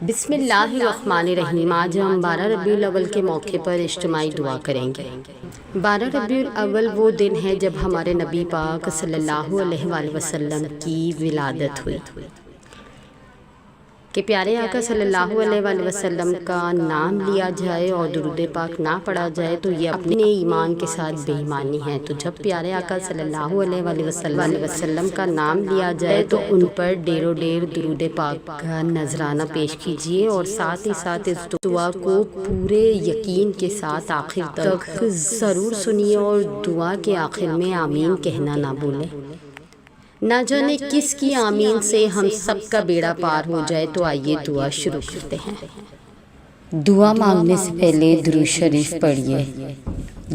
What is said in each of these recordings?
بسم اللہ الرحمن الرحیم۔ آج ہم 12 ربیع الاول کے موقع پر اجتماعی دعا کریں گے۔ 12 ربیع الاول وہ دن ہے جب ہمارے نبی پاک صلی اللہ علیہ وآلہ وسلم کی ولادت ہوئی کہ پیارے آقا صلی اللہ علیہ وآلہ وسلم کا نام لیا جائے اور درود پاک نہ پڑھا جائے تو یہ اپنے ایمان کے ساتھ بے ایمانی ہے۔ تو جب پیارے آقا صلی اللہ علیہ وآلہ وسلم کا نام لیا جائے تو ان پر ڈیر و ڈیر درود پاک کا نذرانہ پیش کیجیے اور ساتھ ہی ساتھ اس دعا کو پورے یقین کے ساتھ آخر تک ضرور سنیے اور دعا کے آخر میں آمین کہنا نہ بھولیں۔ نہ جانے کس کی آمین سے ہم سب کا بیڑا پار ہو جائے۔ تو آئیے دعا شروع کرتے ہیں۔ دعا مانگنے سے پہلے درود شریف پڑھیے۔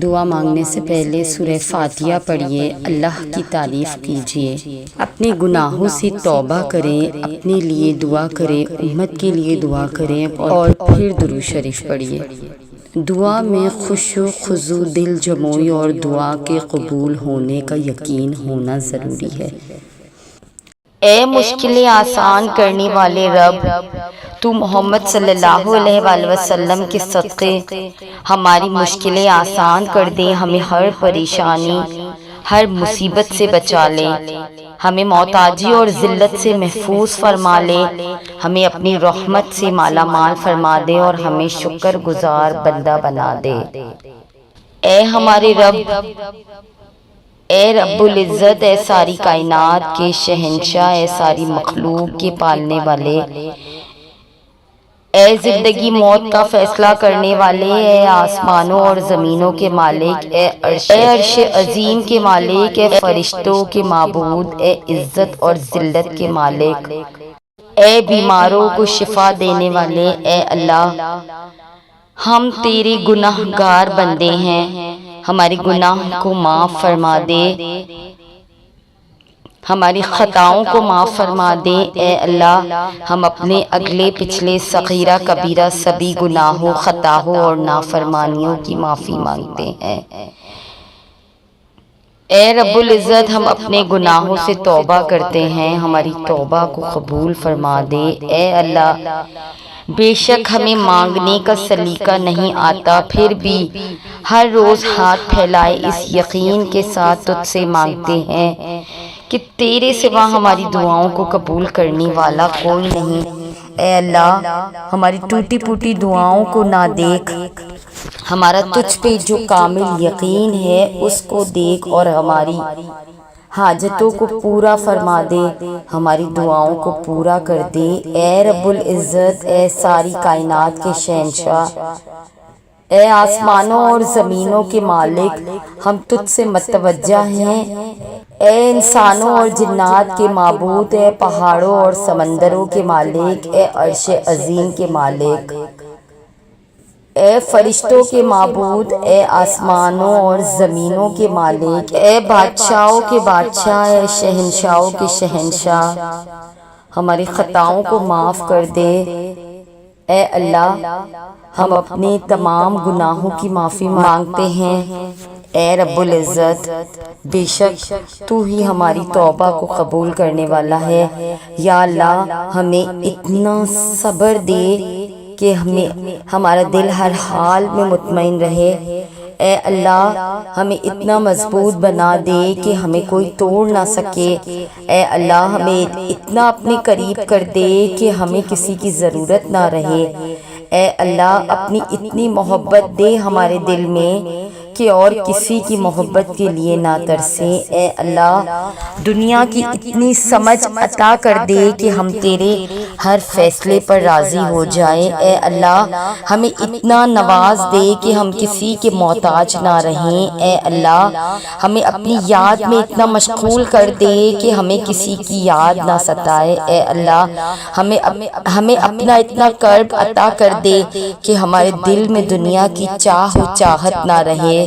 دعا مانگنے سے پہلے سورہ فاتحہ پڑھیے، اللہ کی تعریف کیجیے، اپنے گناہوں سے توبہ کریں، اپنے لیے دعا کریں، امت کے لیے دعا کریں اور پھر درود شریف پڑھیے۔ دعا میں خشوع خضوع، دل جموعی اور دعا کے قبول ہونے کا یقین ہونا ضروری ہے۔ اے مشکلیں آسان کرنے والے رب، تو محمد صلی اللہ علیہ وآلہ وسلم کے صدقے ہماری مشکلیں آسان کر دے، ہمیں ہر پریشانی ہر مصیبت سے بچا لے، ہمیں محتاجی اور ذلت سے محفوظ فرما لے، ہمیں اپنی رحمت سے مالا مال فرما دے اور ہمیں شکر گزار بندہ بنا دے۔ اے ہمارے رب، اے رب العزت، اے ساری کائنات کے شہنشاہ، اے ساری مخلوق کے پالنے والے، اے زندگی موت کا فیصلہ کرنے والے، اے آسمانوں اور زمینوں کے مالک، اے عرش عظیم کے مالک، اے فرشتوں کے معبود، اے عزت اور ذلت کے مالک، اے بیماروں کو شفا دینے والے، اے اللہ ہم تیرے گناہ گار بندے ہیں، ہمارے گناہ کو معاف فرما دے، ہماری خطاؤں کو معاف فرما دے۔ اے اللہ ہم اپنے اگلے پچھلے صغیرہ کبیرہ سبھی گناہوں، خطاؤں اور نافرمانیوں کی معافی مانگتے ہیں۔ اے رب العزت، ہم اپنے گناہوں سے توبہ کرتے ہیں، ہماری توبہ کو قبول فرما دے۔ اے اللہ بے شک ہمیں مانگنے کا سلیقہ نہیں آتا، پھر بھی ہر روز ہاتھ پھیلائے اس یقین کے ساتھ تجھ سے مانگتے ہیں کہ تیرے سوا ہماری دعاؤں کو قبول کرنے والا کوئی نہیں۔ اے اللہ ہماری ٹوٹی پھوٹی دعاؤں کو نہ دیکھ، ہمارا تجھ پہ جو کامل یقین ہے اس کو دیکھ اور ہماری حاجتوں کو پورا فرما دے، ہماری دعاؤں کو پورا کر دے۔ اے رب العزت، اے ساری کائنات کے شہنشاہ، اے آسمانوں اور زمینوں کے مالک، ہم تجھ سے متوجہ ہیں۔ اے انسانوں اور جنات کے معبود، اے پہاڑوں اور سمندروں کے مالک، اے عرش عظیم کے مالک، اے فرشتوں کے معبود، اے آسمانوں اور زمینوں کے مالک، اے بادشاہوں کے بادشاہ، اے شہنشاہوں کے شہنشاہ، ہماری خطاؤں کو معاف کر دے۔ اے اللہ ہم اپنے تمام گناہوں کی معافی مانگتے ہیں۔ اے رب العزت بے شک تو ہی ہماری توبہ کو قبول کرنے والا ہے۔ یا اللہ ہمیں اتنا صبر دے کہ ہمارا دل ہر حال میں مطمئن رہے۔ اے اللہ ہمیں اتنا مضبوط بنا دے کہ ہمیں کوئی توڑ نہ سکے۔ اے اللہ ہمیں اتنا اپنے قریب کر دے کہ ہمیں کسی کی ضرورت نہ رہے۔ اے اللہ اپنی اتنی محبت دے ہمارے دل میں کہ اور کسی کی محبت کے لیے نہ ترسیں۔ اے اللہ دنیا کی اتنی سمجھ عطا کر دے کہ ہم تیرے ہر فیصلے پر راضی ہو جائیں۔ اے اللہ ہمیں اتنا نواز دے کہ ہم کسی کے محتاج نہ رہیں۔ اے اللہ ہمیں اپنی یاد میں اتنا مشغول کر دے کہ ہمیں کسی کی یاد نہ ستائے۔ اے اللہ ہمیں اپنا اتنا قرب عطا کر دے کہ ہمارے دل میں دنیا کی چاہ و چاہت نہ رہے۔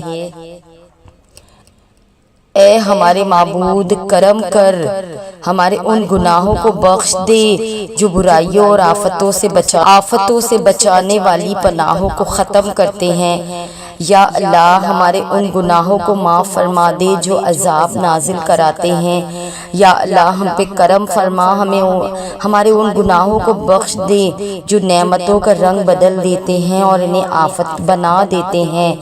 اے ہمارے معبود کرم کر، ہمارے ان گناہوں کو بخش دے جو برائیوں اور آفتوں سے بچانے والی پناہوں کو ختم کرتے ہیں۔ یا اللہ ہمارے ان گناہوں کو معاف فرما دے جو عذاب نازل کراتے ہیں۔ یا اللہ ہم پہ کرم فرما، ہمارے ان گناہوں کو بخش دے جو نعمتوں کا رنگ بدل دیتے ہیں اور انہیں آفت بنا دیتے ہیں۔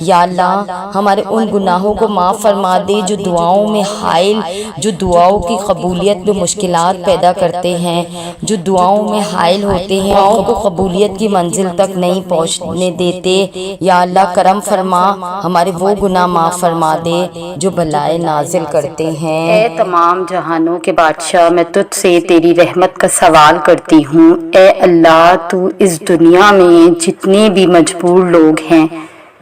یا اللہ ہمارے ان گناہوں کو معاف فرما دے جو دعاؤں میں حائل، جو دعاؤں کی قبولیت میں مشکلات پیدا کرتے ہیں، جو دعاؤں میں حائل ہوتے ہیں، دعاؤں کو قبولیت کی منزل تک نہیں پہنچنے دیتے۔ یا اللہ کرم فرما، ہمارے وہ گناہ معاف فرما دے جو بلائیں نازل کرتے ہیں۔ اے تمام جہانوں کے بادشاہ، میں تجھ سے تیری رحمت کا سوال کرتی ہوں۔ اے اللہ تو اس دنیا میں جتنے بھی مجبور لوگ ہیں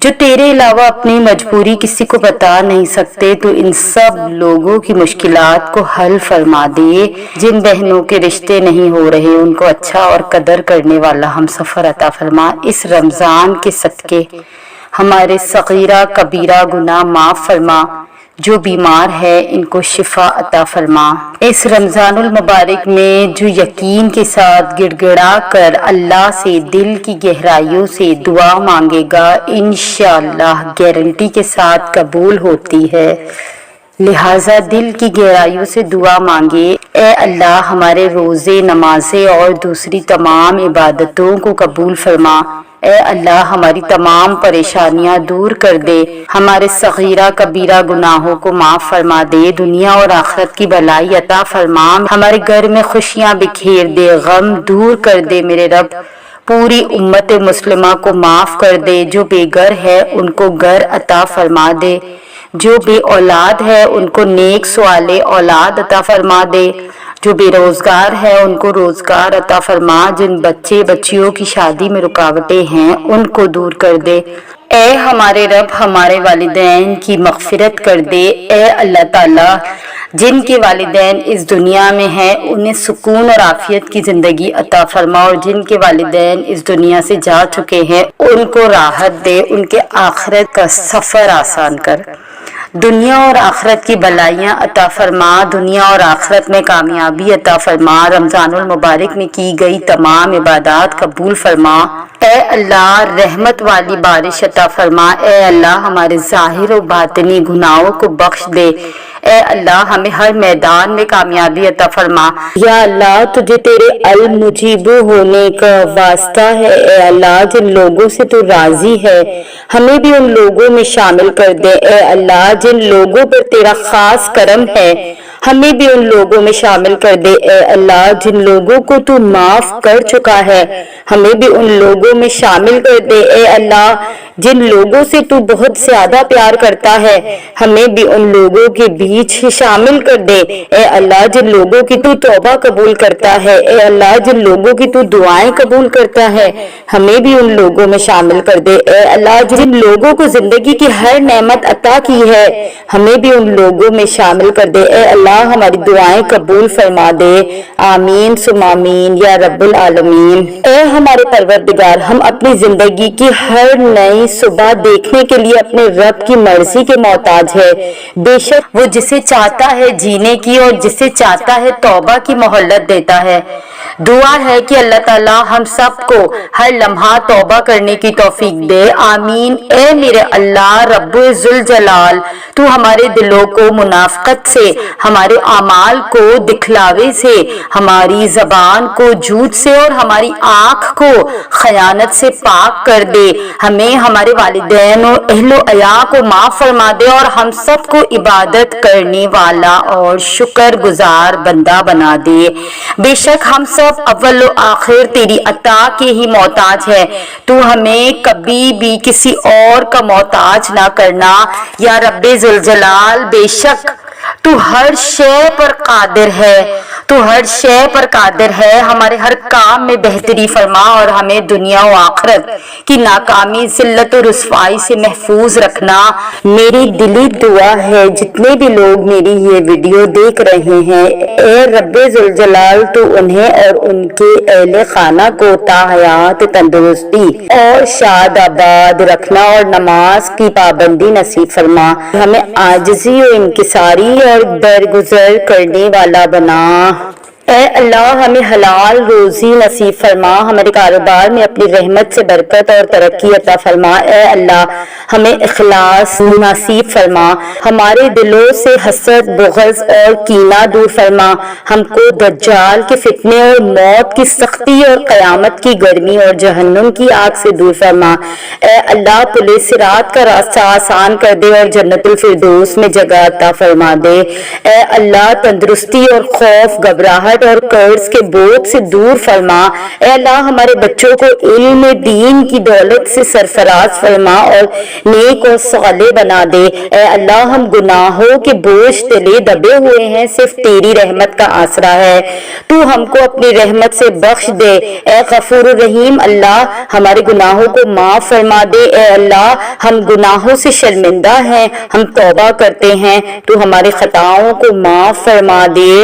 جو تیرے علاوہ اپنی مجبوری کسی کو بتا نہیں سکتے، تو ان سب لوگوں کی مشکلات کو حل فرما دے۔ جن بہنوں کے رشتے نہیں ہو رہے ان کو اچھا اور قدر کرنے والا ہم سفر عطا فرما۔ اس رمضان کے صدقے ہمارے صغیرہ کبیرہ گناہ معاف فرما۔ جو بیمار ہے ان کو شفا عطا فرما۔ اس رمضان المبارک میں جو یقین کے ساتھ گڑ گڑا کر اللہ سے دل کی گہرائیوں سے دعا مانگے گا، انشاءاللہ گارنٹی کے ساتھ قبول ہوتی ہے۔ لہٰذا دل کی گہرائیوں سے دعا مانگے۔ اے اللہ ہمارے روزے، نمازیں اور دوسری تمام عبادتوں کو قبول فرما۔ اے اللہ ہماری تمام پریشانیاں دور کر دے، ہمارے صغیرہ کبیرہ گناہوں کو معاف فرما دے، دنیا اور آخرت کی بھلائی عطا فرما، ہمارے گھر میں خوشیاں بکھیر دے، غم دور کر دے میرے رب۔ پوری امت مسلمہ کو معاف کر دے، جو بے گھر ہے ان کو گھر عطا فرما دے، جو بے اولاد ہے ان کو نیک صالح اولاد عطا فرما دے، جو بے روزگار ہے ان کو روزگار عطا فرما، جن بچے بچیوں کی شادی میں رکاوٹیں ہیں ان کو دور کر دے۔ اے ہمارے رب ہمارے والدین کی مغفرت کر دے۔ اے اللہ تعالیٰ جن کے والدین اس دنیا میں ہیں انہیں سکون اور عافیت کی زندگی عطا فرما، اور جن کے والدین اس دنیا سے جا چکے ہیں ان کو راحت دے، ان کے آخرت کا سفر آسان کر، دنیا اور آخرت کی بھلائیاں عطا فرما، دنیا اور آخرت میں کامیابی عطا فرما، رمضان المبارک میں کی گئی تمام عبادات قبول فرما۔ اے اللہ رحمت والی بارش عطا فرما۔ اے اللہ ہمارے ظاہر و باطنی گناہوں کو بخش دے۔ اے اللہ ہمیں ہر میدان میں کامیابی عطا فرما۔ یا اللہ تجھے تیرے المجیب ہونے کا واسطہ ہے، اے اللہ جن لوگوں سے تو راضی ہے ہمیں بھی ان لوگوں میں شامل کر دے۔ اے اللہ جن لوگوں پر تیرا خاص کرم ہے ہمیں بھی ان لوگوں میں شامل کر دے۔ اے اللہ جن لوگوں کو تو معاف کر چکا ہے ہمیں بھی ان لوگوں میں شامل کر دے۔ اے اللہ جن لوگوں سے تو بہت زیادہ پیار کرتا ہے ہمیں بھی ان لوگوں کے بیچ شامل کر دے۔ اے اللہ جن لوگوں کی تو توبہ قبول کرتا ہے، اے اللہ جن لوگوں کی تو دعائیں قبول کرتا ہے ہمیں بھی ان لوگوں میں شامل کر دے۔ اے اللہ جن لوگوں کو زندگی کی ہر نعمت عطا کی ہے ہمیں بھی ان لوگوں میں شامل کر دے۔ اے اللہ ہماری دعائیں قبول فرما دے، آمین ثم آمین یا رب العالمین۔ اے ہمارے پروردگار ہم اپنی زندگی کی ہر نئی صبح دیکھنے کے لیے اپنے رب کی مرضی کے محتاج ہے۔ بے شک وہ جسے چاہتا ہے جینے کی اور جسے چاہتا ہے توبہ کی مہلت دیتا ہے۔ دعا ہے کہ اللہ تعالیٰ ہم سب کو ہر لمحہ توبہ کرنے کی توفیق دے، آمین۔ اے میرے اللہ رب ذوالجلال تو ہمارے دلوں کو منافقت سے، ہمارے اعمال کو دکھلاوے سے، ہماری زبان کو جھوٹ سے اور ہماری آنکھ کو خیانت سے پاک کر دے، ہمیں ہمارے والدین اور اہل و عیال کو معاف فرما دے اور ہم سب کو عبادت کرنے والا اور شکر گزار بندہ بنا دے۔ بے شک ہم سب اول و آخر تیری عطا کے ہی محتاج ہے، تو ہمیں کبھی بھی کسی اور کا محتاج نہ کرنا یا رب ذوالجلال۔ بے شک تو ہر شے پر قادر ہے، تو ہر شے پر قادر ہے، ہمارے ہر کام میں بہتری فرما اور ہمیں دنیا و آخرت کی ناکامی، ذلت و رسوائی سے محفوظ رکھنا۔ میری دلی دعا ہے جتنے بھی لوگ میری یہ ویڈیو دیکھ رہے ہیں، اے رب ذوالجلال تو انہیں اور ان کے اہل خانہ کو تا حیات تندرستی اور شاد آباد رکھنا اور نماز کی پابندی نصیب فرما، ہمیں عاجزی و انکساری اور درگزر کرنے والا بنا۔ اے اللہ ہمیں حلال روزی نصیب فرما، ہمارے کاروبار میں اپنی رحمت سے برکت اور ترقی عطا فرما۔ اے اللہ ہمیں اخلاص نصیب فرما، ہمارے دلوں سے حسد، بغض اور کینہ دور فرما، ہم کو دجال کے فتنے اور موت کی سختی اور قیامت کی گرمی اور جہنم کی آگ سے دور فرما۔ اے اللہ پل صراط کا راستہ آسان کر دے اور جنت الفردوس میں جگہ عطا فرما دے۔ اے اللہ تندرستی اور خوف، گھبراہٹ اور قرض کے بوجھ سے دور فرما۔ اے اللہ ہمارے بچوں کو علم دین کی دولت سے سرفراز فرما اور نیک اور صالح بنا دے۔ اے اللہ ہم گناہوں کے بوجھ تلے دبے ہوئے ہیں، صرف تیری رحمت کا آسرا ہے، تو ہم کو اپنی رحمت سے بخش دے۔ اے غفور الرحیم اللہ ہمارے گناہوں کو معاف فرما دے۔ اے اللہ ہم گناہوں سے شرمندہ ہیں، ہم توبہ کرتے ہیں، تو ہماری خطاؤں کو معاف فرما دے،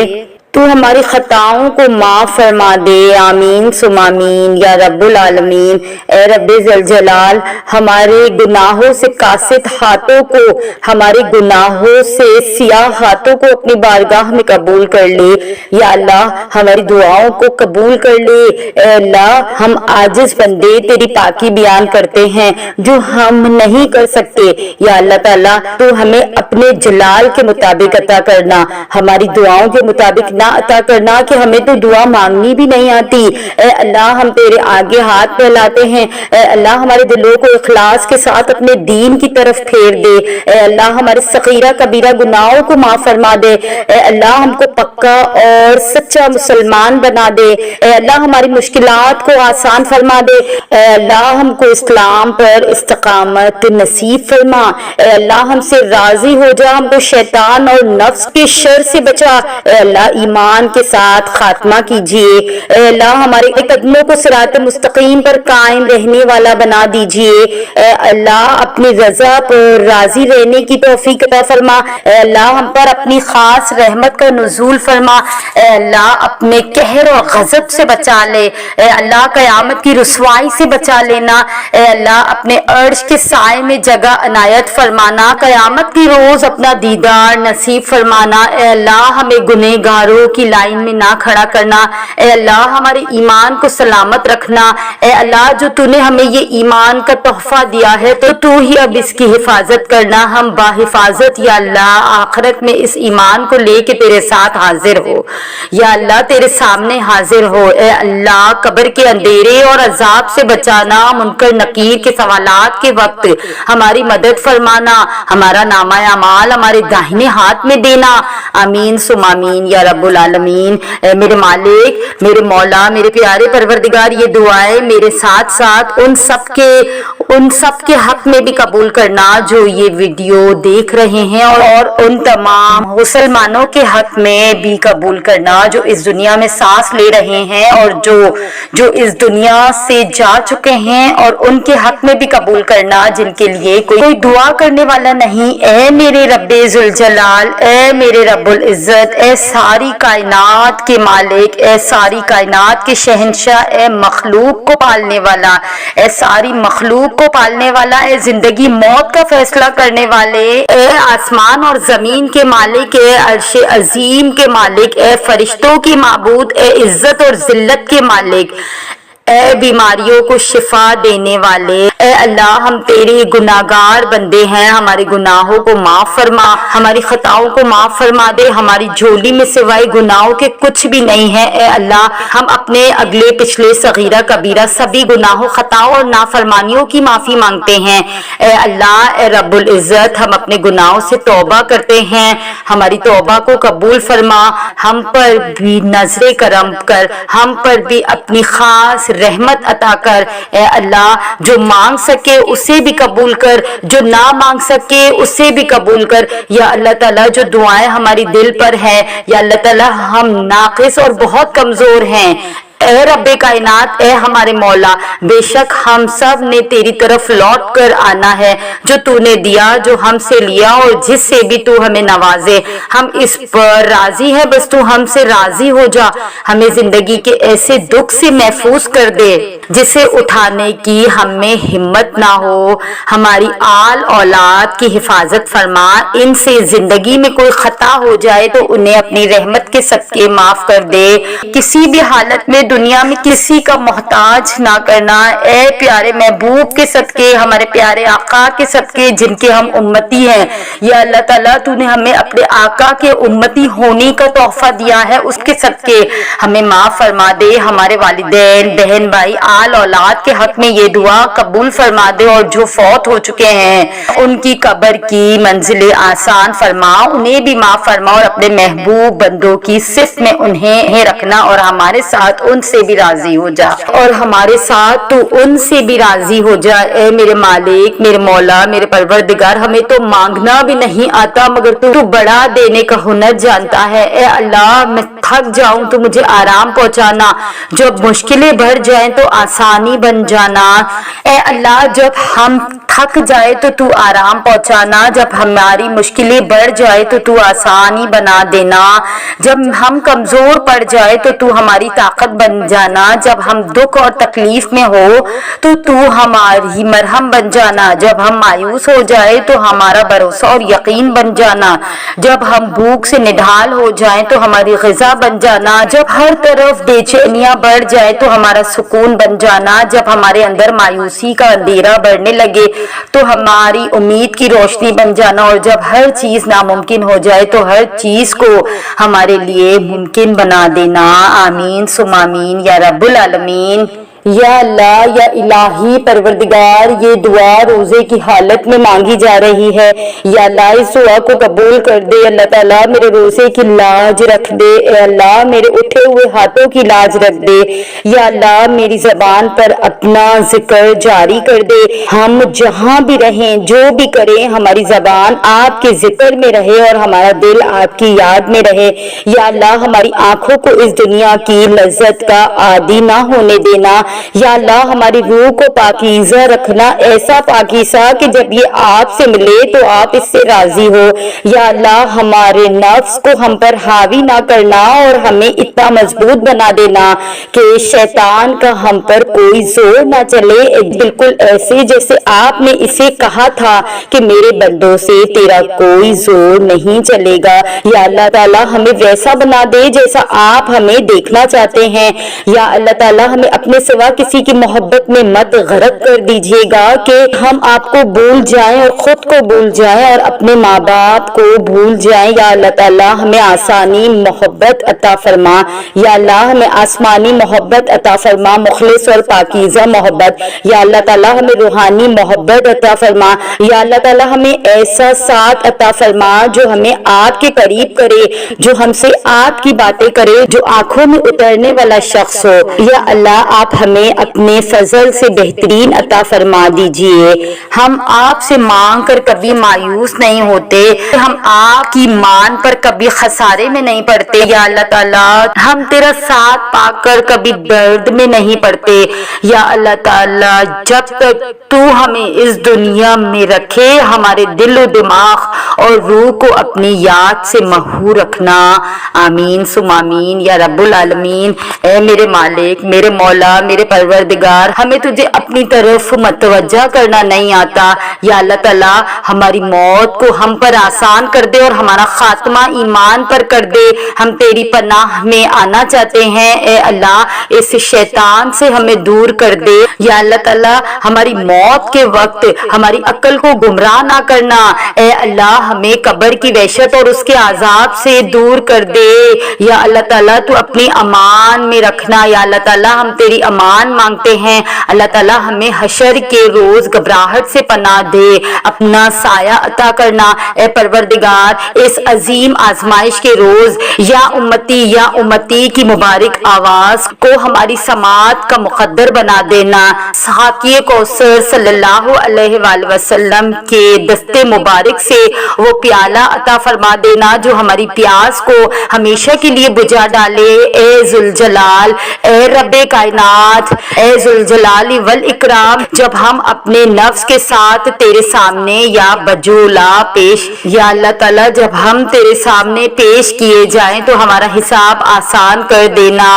تو ہماری خطاؤں کو معاف فرما دے۔ آمین ثم آمین یا رب العالمین۔ اے رب ذوالجلال ہمارے گناہوں سے قاصد ہاتھوں کو، ہمارے گناہوں سے سیاہ ہاتھوں کو اپنی بارگاہ میں قبول کر لے۔ یا اللہ ہماری دعاؤں کو قبول کر لے۔ اے اللہ ہم عاجز بندے تیری پاکی بیان کرتے ہیں جو ہم نہیں کر سکتے۔ یا اللہ تعالیٰ تو ہمیں اپنے جلال کے مطابق عطا کرنا، ہماری دعاؤں کے مطابق نہ عطا کرنا کہ ہمیں تو دعا مانگنی بھی نہیں آتی۔ اے اللہ ہم تیرے آگے ہاتھ پھیلاتے ہیں، اے اللہ ہمارے دلوں کو اخلاص کے ساتھ اپنے دین کی طرف پھیر دے۔ اے اللہ ہمارے صغیرہ کبیرہ گناہوں کو معاف فرما دے۔ اے اللہ ہم کو پکا اور سچا مسلمان بنا دے۔ اے اللہ ہماری مشکلات کو آسان فرما دے۔ اے اللہ ہم کو اسلام پر استقامت نصیب فرما۔ اے اللہ ہم سے راضی ہو جا، ہم کو شیطان اور نفس کے شر سے بچا۔ اے اللہ ایمان کے ساتھ خاتمہ کیجیے۔ اے اللہ ہمارے قدموں کو صراط مستقیم پر قائم رہنے والا بنا دیجیے۔ اے اللہ اپنی رضا پر راضی رہنے کی توفیق عطا فرما۔ اے اللہ ہم پر اپنی خاص رحمت کا نزول فرما۔ اے اللہ اپنے قہر اور غضب سے بچا لے۔ اے اللہ قیامت کی رسوائی سے بچا لینا۔ اے اللہ اپنے عرش کے سائے میں جگہ عنایت فرمانا، قیامت کی روز اپنا دیدار نصیب فرمانا۔ اے اللہ ہمیں گنہگاروں کی لائن میں نہ کھڑا کرنا۔ اے اللہ ہمارے ایمان کو سلامت رکھنا۔ اے اللہ جو تو نے ہمیں یہ ایمان کا تحفہ دیا ہے تو ہی اب اس کی حفاظت کرنا۔ ہم باحفاظت یا اللہ آخرت میں اس ایمان کو لے کے تیرے ساتھ حاضر ہو، یا اللہ تیرے سامنے حاضر ہو۔ اے اللہ قبر کے اندھیرے اور عذاب سے بچانا، منکر نکیر کے سوالات کے وقت ہماری مدد فرمانا، ہمارا نامہ اعمال ہمارے داہنے ہاتھ میں دینا۔ آمین ثم آمین یا رب العالمین۔ اے میرے مالک، میرے مولا، میرے پیارے پروردگار، یہ دعائیں میرے ساتھ ساتھ ان سب کے حق میں بھی قبول کرنا جو یہ ویڈیو دیکھ رہے ہیں، اور ان تمام مسلمانوں کے حق میں بھی قبول کرنا جو اس دنیا میں سانس لے رہے ہیں اور جو اس دنیا سے جا چکے ہیں، اور ان کے حق میں بھی قبول کرنا جن کے لیے کوئی دعا کرنے والا نہیں۔ اے میرے رب ذوالجلال، اے میرے رب العزت، اے ساری کائنات کے مالک، اے ساری کائنات کے شہنشاہ، اے مخلوق کو پالنے والا، اے ساری مخلوق کو پالنے والا، اے زندگی موت کا فیصلہ کرنے والے، اے آسمان اور زمین کے مالک، اے عرش عظیم کے مالک، اے فرشتوں کی معبود، اے عزت اور ذلت کے مالک، اے بیماریوں کو شفا دینے والے، اے اللہ ہم تیرے گناہگار بندے ہیں، ہمارے گناہوں کو معاف فرما، ہماری خطاؤں کو معاف فرما دے، ہماری جھولی میں سوائے گناہوں کے کچھ بھی نہیں ہے۔ اے اللہ ہم اپنے اگلے پچھلے صغیرہ کبیرہ سبھی گناہوں، خطاؤں اور نافرمانیوں کی معافی مانگتے ہیں۔ اے اللہ، اے رب العزت، ہم اپنے گناہوں سے توبہ کرتے ہیں، ہماری توبہ کو قبول فرما، ہم پر بھی نظر کرم کر، ہم پر بھی اپنی خاص رحمت عطا کر۔ اے اللہ جو مانگ سکے اسے بھی قبول کر، جو نہ مانگ سکے اسے بھی قبول کر۔ یا اللہ تعالیٰ جو دعائیں ہماری دل پر ہیں، یا اللہ تعالیٰ ہم ناقص اور بہت کمزور ہیں، اے رب کائنات، اے ہمارے مولا، بے شک ہم سب نے تیری طرف لوٹ کر آنا ہے۔ جو تو نے دیا، جو ہم سے لیا اور جس سے بھی تو ہمیں نوازے، ہم اس پر راضی ہے، بس تو ہم سے راضی ہو جا۔ ہمیں زندگی کے ایسے دکھ سے محفوظ کر دے جسے اٹھانے کی ہم میں ہمت نہ ہو۔ ہماری آل اولاد کی حفاظت فرما، ان سے زندگی میں کوئی خطا ہو جائے تو انہیں اپنی رحمت کے صدقے معاف کر دے۔ کسی بھی حالت میں دنیا میں کسی کا محتاج نہ کرنا۔ اے پیارے محبوب کے صدقے، ہمارے پیارے آقا کے صدقے جن کے ہم امتی ہیں، یا اللہ تعالیٰ تو نے ہمیں اپنے آقا کے امتی ہونے کا تحفہ دیا ہے، اس کے صدقے ہمیں معاف فرما دے۔ ہمارے والدین، بہن بھائی، آل اولاد کے حق میں یہ دعا قبول فرما دے، اور جو فوت ہو چکے ہیں ان کی قبر کی منزل آسان فرما، انہیں بھی معاف فرما، اور اپنے محبوب بندوں کی صف میں انہیں رکھنا، اور ہمارے ساتھ ان سے بھی راضی ہو جا، اور ہمارے ساتھ تو ان سے بھی راضی ہو جا۔ اے میرے مالک، میرے مولا، میرے پروردگار، ہمیں تو مانگنا بھی نہیں آتا مگر تو بڑا دینے کا ہنر جانتا ہے۔ اے اللہ میں تھک جاؤں تو مجھے آرام پہنچانا، جب مشکلیں بڑھ جائیں تو آسانی بن جانا۔ اے اللہ جب ہم تھک جائے تو تو آرام پہنچانا، جب ہماری مشکلیں بڑھ جائے تو تو آسانی بنا دینا، جب ہم کمزور پڑ جائے تو تو ہماری طاقت بن جانا، جب ہم دکھ اور تکلیف میں ہو تو تو ہماری مرہم بن جانا، جب ہم مایوس ہو جائے تو ہمارا بھروسہ اور یقین بن جانا، جب ہم بھوک سے نڈھال ہو جائیں تو ہماری غذا بن جانا، جب ہر طرف بے چینیاں بڑھ جائے تو ہمارا سکون بن جانا، جب ہمارے اندر مایوسی کا اندھیرا بڑھنے لگے تو ہماری امید کی روشنی بن جانا، اور جب ہر چیز ناممکن ہو جائے تو ہر چیز کو ہمارے لیے ممکن بنا دینا۔ آمین ثم آمین یا رب العالمین۔ یا اللہ، یا الہی پروردگار، یہ دعا روزے کی حالت میں مانگی جا رہی ہے، یا اللہ اس دعا کو قبول کر دے۔ اللہ تعالیٰ میرے روزے کی لاج رکھ دے، اے اللہ میرے اٹھے ہوئے ہاتھوں کی لاج رکھ دے، یا اللہ میری زبان پر اپنا ذکر جاری کر دے۔ ہم جہاں بھی رہیں، جو بھی کریں، ہماری زبان آپ کے ذکر میں رہے اور ہمارا دل آپ کی یاد میں رہے۔ یا اللہ ہماری آنکھوں کو اس دنیا کی لذت کا عادی نہ ہونے دینا، یا اللہ ہماری روح کو پاکیزہ رکھنا، ایسا پاکیزہ کہ جب یہ آپ سے ملے تو آپ اس سے راضی ہو۔ یا اللہ ہمارے نفس کو ہم پر حاوی نہ کرنا اور ہمیں اتنا مضبوط بنا دینا کہ شیطان کا ہم پر کوئی زور نہ چلے، بالکل ایسے جیسے آپ نے اسے کہا تھا کہ میرے بندوں سے تیرا کوئی زور نہیں چلے گا۔ یا اللہ تعالیٰ ہمیں ویسا بنا دے جیسا آپ ہمیں دیکھنا چاہتے ہیں۔ یا اللہ تعالیٰ ہمیں اپنے سوا کسی کی محبت میں مت غرق کر دیجیے گا کہ ہم آپ کو بھول جائیں اور خود کو بھول جائیں اور اپنے ماں باپ کو بھول جائیں۔ یا اللہ تعالیٰ ہمیں آسانی محبت عطا فرما، یا اللہ ہمیں آسمانی محبت عطا فرما، مخلص اور پاکیزہ محبت۔ یا اللہ تعالیٰ ہمیں روحانی محبت عطا فرما، یا اللہ تعالیٰ ہمیں ایسا ساتھ عطا فرما جو ہمیں آپ کے قریب کرے، جو ہم سے آپ کی باتیں کرے، جو آنکھوں میں اترنے والا شخص ہو۔ یا اللہ آپ ہمیں اپنے فضل سے بہترین عطا فرما دیجئے۔ ہم آپ سے مانگ کر کبھی مایوس نہیں ہوتے، ہم آپ کی مان پر کبھی خسارے میں نہیں پڑتے۔ یا اللہ تعالیٰ ہم تیرا ساتھ پا کر کبھی درد میں نہیں پڑتے۔ یا اللہ تعالیٰ جب تک تو ہمیں اس دنیا میں رکھے، ہمارے دل و دماغ اور روح کو اپنی یاد سے محو رکھنا۔ آمین ثم آمین یا رب العالمین۔ اے میرے مالک، میرے مولا، میرے پروردگار، ہمیں تجھے اپنی طرف متوجہ کرنا نہیں آتا۔ یا اللہ تعالیٰ ہماری موت کو ہم پر آسان کر دے اور ہمارا خاتمہ ایمان پر کر دے۔ ہم تیری پناہ میں آنا چاہتے ہیں، اے اللہ اس شیطان سے ہمیں دور کر دے۔ یا اللہ تعالیٰ ہماری موت کے وقت ہماری عقل کو گمراہ نہ کرنا، اے اللہ ہمیں قبر کی وحشت اور اس کے عذاب سے دور کر دے۔ یا اللہ تعالیٰ تو اپنی امان میں رکھنا، یا اللہ تعالیٰ ہم تیری امان امان مانگتے ہیں۔ اللہ تعالیٰ ہمیں حشر کے روز گھبراہٹ سے پناہ دے، اپنا سایہ عطا کرنا۔ اے پروردگار، اس عظیم آزمائش کے روز یا امتی کی مبارک آواز کو ہماری سماعت کا مقدر بنا دینا۔ ساقی کوثر صلی اللہ علیہ وآلہ وسلم کے دست مبارک سے وہ پیالہ عطا فرما دینا جو ہماری پیاس کو ہمیشہ کے لیے بجھا ڈالے۔ اے ذوالجلال، اے رب کائنات، اے ذوالجلال والاکرام، جب ہم اپنے نفس کے ساتھ تیرے سامنے یا بجولا یا اللہ تعالیٰ جب ہم تیرے سامنے پیش کیے جائیں تو ہمارا حساب آسان کر دینا۔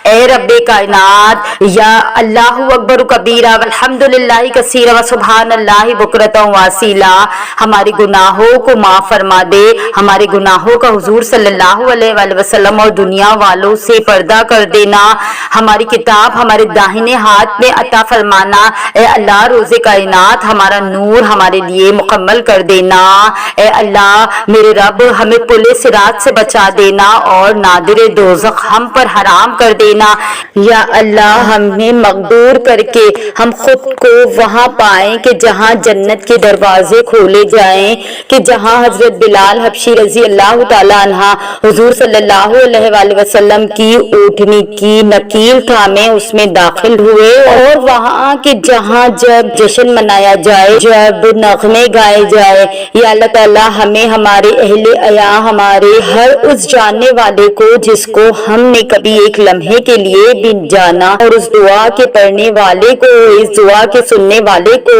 اے رب کائنات، یا اللہ اکبر کبیرہ والحمدللہ کثیرہ وسبحان اللہ بکرۃ واصیلا، ہمارے گناہوں کو معاف فرما دے، ہمارے گناہوں کا حضور صلی اللہ علیہ وآلہ وسلم اور دنیا والوں سے پردہ کر دینا، ہماری کتاب ہمارے داہنے ہاتھ میں عطا فرمانا۔ اے اللہ روز کائنات، ہمارا نور ہمارے لیے مکمل کر دینا۔ اے اللہ میرے رب، ہمیں پلِ صراط سے بچا دینا اور نادر دوزخ ہم پر حرام کر دینا۔ یا اللہ ہمیں مقدور کر کے ہم خود کو وہاں پائیں کہ جہاں جنت کے دروازے کھولے جائیں، کہ جہاں حضرت بلال حبشی رضی اللہ تعالیٰ عنہ حضور صلی اللہ علیہ وآلہ وسلم کی اونٹنی کی نکیل تھامے اس میں داخل ہوئے، اور وہاں کہ جہاں جب جشن منایا جائے، جب نغمے گائے جائے، یا اللہ تعالیٰ ہمیں ہمارے اہل عیا، ہمارے ہر اس جاننے والے کو جس کو ہم نے کبھی ایک لمحے کے لیے بھی جانا، اور اس دعا کے پڑھنے والے کو، اس دعا کے سننے والے کو،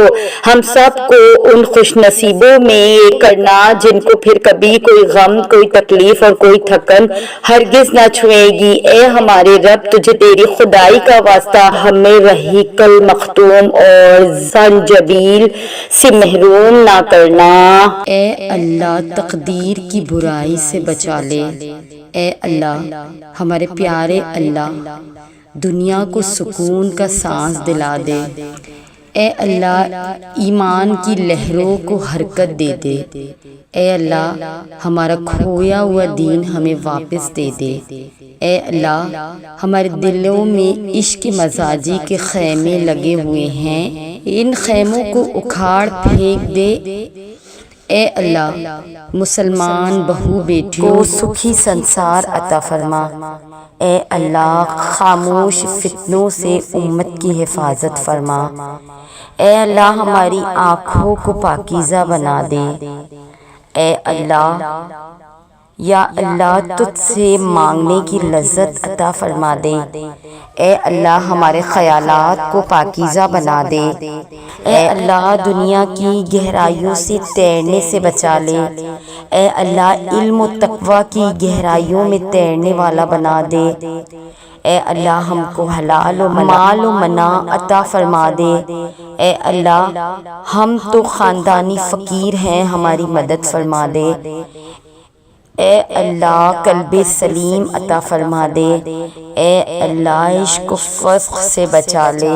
ہم سب کو ان خوش نصیبوں میں کرنا جن کو پھر کبھی کوئی غم، کوئی تکلیف اور کوئی تھکن ہرگز نہ چھوئے گی۔ اے ہمارے رب، تجھے تیری خدائی کا واسطہ ہمیں رحیق المختوم اور زنجبیل سے محروم نہ کرنا۔ اے اللہ تقدیر کی برائی سے بچا لے۔ اے اللہ ہمارے پیارے اللہ، دنیا کو سکون کا سانس دلا دے۔ اے اللہ ایمان کی لہروں کو حرکت دے دے۔ اے اللہ ہمارا کھویا ہوا دین ہمیں واپس دے دے۔ اے اللہ ہمارے دلوں میں عشق مزاجی کے خیمے لگے ہوئے ہیں، ان خیموں کو اکھاڑ پھینک دے۔ اے اللہ مسلمان بہو بیٹیوں کو سکھی سنسار عطا فرما۔ اے اللہ خاموش فتنوں سے امت کی حفاظت فرما۔ اے اللہ ہماری آنکھوں کو پاکیزہ بنا دے۔ اے اللہ، یا اللہ تجھ سے مانگنے کی لذت عطا فرما دے۔ اے اللہ ہمارے خیالات کو پاکیزہ بنا دے۔ اے اللہ دنیا کی گہرائیوں سے تیرنے سے بچا لے۔ اے اللہ علم و تقوی کی گہرائیوں میں تیرنے والا بنا دے۔ اے اللہ ہم کو حلال و مال و منع عطا فرما دے۔ اے اللہ ہم تو خاندانی فقیر ہیں، ہماری مدد فرما دے۔ اے اللہ قلب سلیم عطا فرما دے۔ اے اللہ عشق و فسق سے بچا لے۔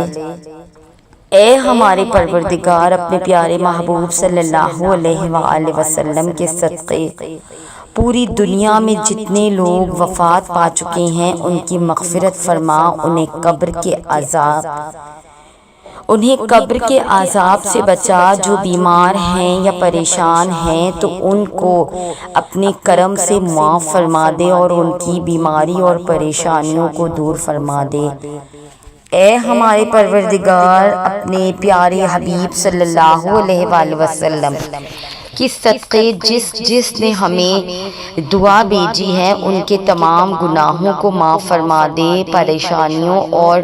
اے ہمارے پروردگار، اپنے پیارے محبوب صلی اللہ علیہ وآلہ وسلم کے صدقے پوری دنیا میں جتنے لوگ وفات پا چکے ہیں ان کی مغفرت فرما، انہیں قبر کے عذاب سے بچا۔ جو بیمار ہیں یا پریشان ہیں تو ان کو اپنے کرم سے معاف فرما دے اور ان کی بیماری اور پریشانیوں کو دور فرما دے۔ اے ہمارے پروردگار، اپنے پیارے حبیب صلی اللہ علیہ وآلہ وسلم کی صدقے جس نے ہمیں دعا بھیجی ہے ان کے تمام گناہوں کو معاف فرما دے، پریشانیوں اور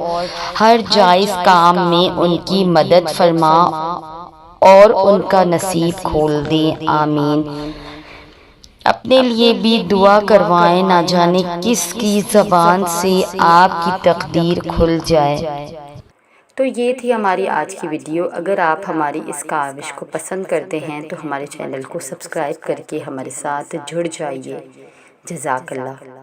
ہر جائز کام میں ان کی مدد فرما اور ان کا نصیب کھول دے، آمین۔ اپنے لیے بھی دعا کروائیں، نہ جانے کس کی زبان سے آپ کی تقدیر کھل جائے۔ تو یہ تھی ہماری آج کی ویڈیو۔ اگر آپ ہماری اس کاوش کو پسند کرتے ہیں تو ہمارے چینل کو سبسکرائب کر کے ہمارے ساتھ جڑ جائیے۔ جزاک اللہ۔